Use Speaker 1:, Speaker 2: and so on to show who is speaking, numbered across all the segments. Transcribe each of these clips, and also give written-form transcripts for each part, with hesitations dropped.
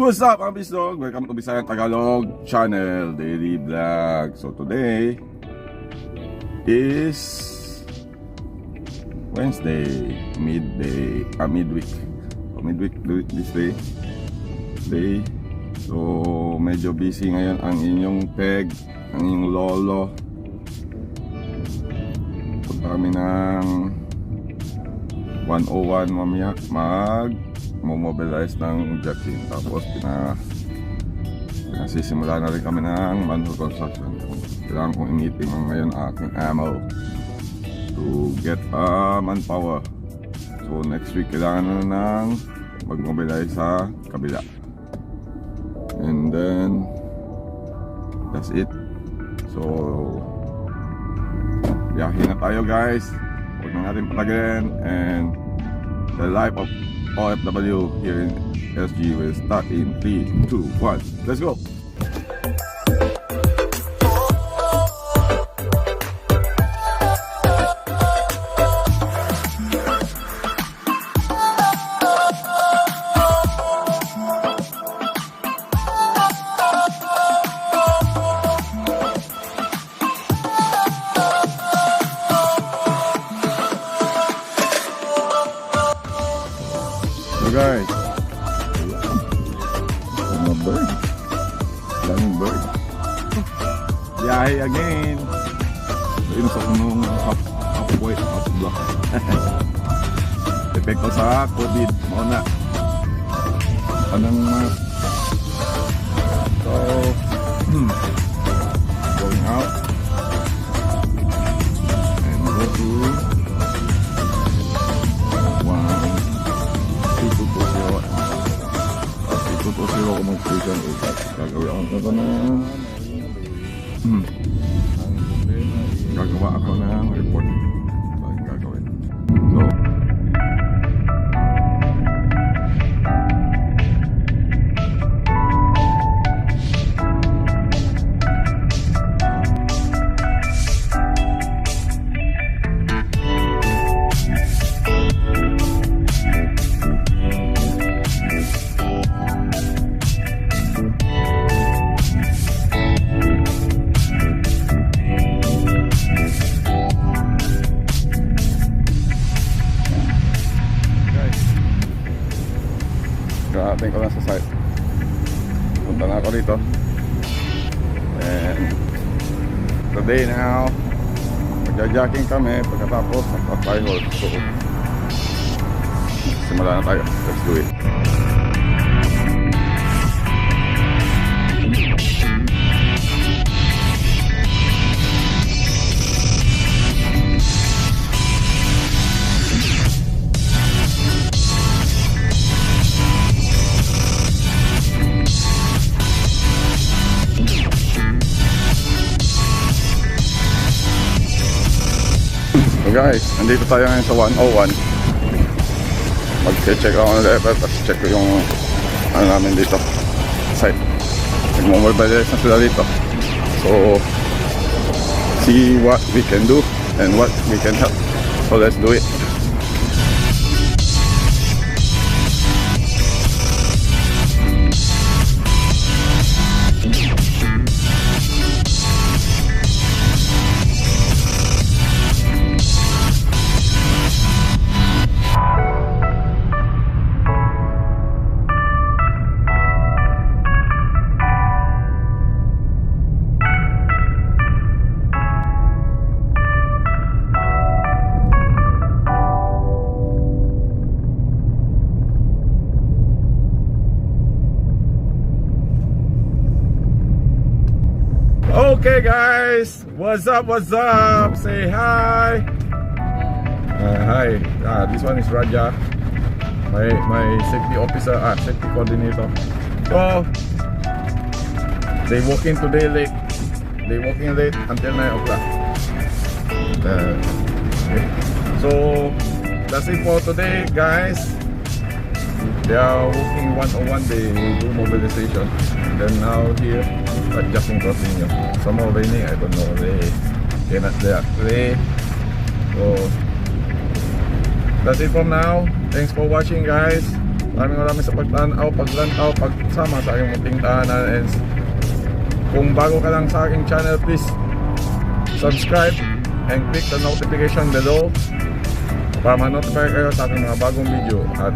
Speaker 1: What's up mga VisLog? Welcome to Visayang Tagalog channel daily vlog. So today is Wednesday, midweek. Midweek this day. So medyo busy ngayon ang inyong peg, ang inyong lolo. Punta kami ng 101 mamaya mobilize ng jet team. Tapos pinasisimula na rin kami ng manhole construction. Kailangan kong initing ngayon aking ammo to get manpower. So next week kailangan na ng mag-mobilize sa kabila. And then that's it. So biyahin na tayo guys. Huwag na natin patagalin. And the life of OFW here in SG will start in 3, 2, 1. Let's go! Guys, mga bird, daming bird. Biyahe again. Inos ako nung half block. Epekto sa COVID mauna. Anong so going out and go to 220 kung mag-station gagawa ako ng report. So yung gagawin. Karating ko lang sa site. Punta na ako dito. And today now magja-jacking kami. Pagkatapos magpa-fly hold. So simula na tayo. Let's do it. So guys, nandito tayo ngayon sa 101. Mag-check ako ng level, tapos check ko yung ano namin dito site. Nag-mobilize na sila dito. So see what we can do and what we can help. So let's do it. Okay guys, what's up? Say hi. Hi. This one is Raja, my safety officer, safety coordinator. So they walking today late. They walking late until 9 o'clock. So that's it for today guys. They are working 101. They do mobilization. And then now here at Jacking Crossing. Somehow raining, I don't know. They cannot play. So that's it from now. Thanks for watching guys. Maraming sa pagtanaw, paglantaw, pagsama sa aking munting tahanan. And kung bago ka lang sa aking channel, please subscribe and click the notification below para ma-notify kayo sa aking mga bagong video. At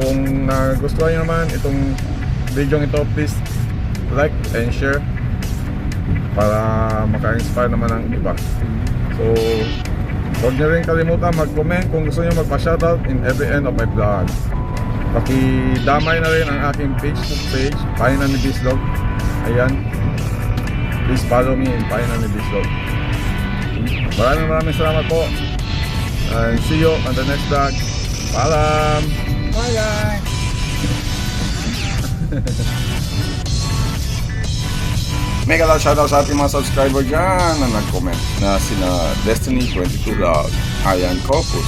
Speaker 1: kung nagustuhan nyo naman itong video ito, please like and share para maka-inspire naman ang iba. So huwag nyo rin kalimutan mag-comment kung gusto nyo magpa-shoutout in every end of my vlog. Pakidamay na rin ang aking Facebook page, Pahina ni VisLog. Ayan, please follow me in Pahina ni VisLog. Maraming salamat po, and see you on the next vlog. Paalam!
Speaker 2: Bye guys!
Speaker 1: Mega love shoutout sa ating mga subscriber dyan na nag-comment na sina Destiny22 Vlog, Ayan Corpus,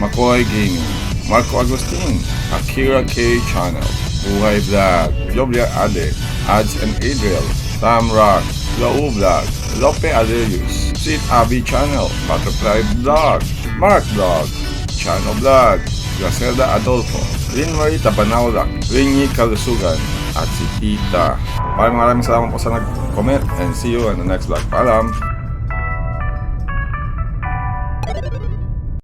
Speaker 1: McCoy Gaming, Marco Agustin, Akira K Channel, Buhay Vlog, Joblia Ade, Ads and Adriel, Tam Rock, Lau Vlog, Lope Adelius, Sid Abi Channel, Butterfly Vlog, Mark Vlog, Channel Vlog, Gracelda Adolfo, Rin Marie Tabanaurak, Ringy Kalusugan, at si Tita. Maraming salamat po sa nag-comment, and see you on the next vlog. Paalam!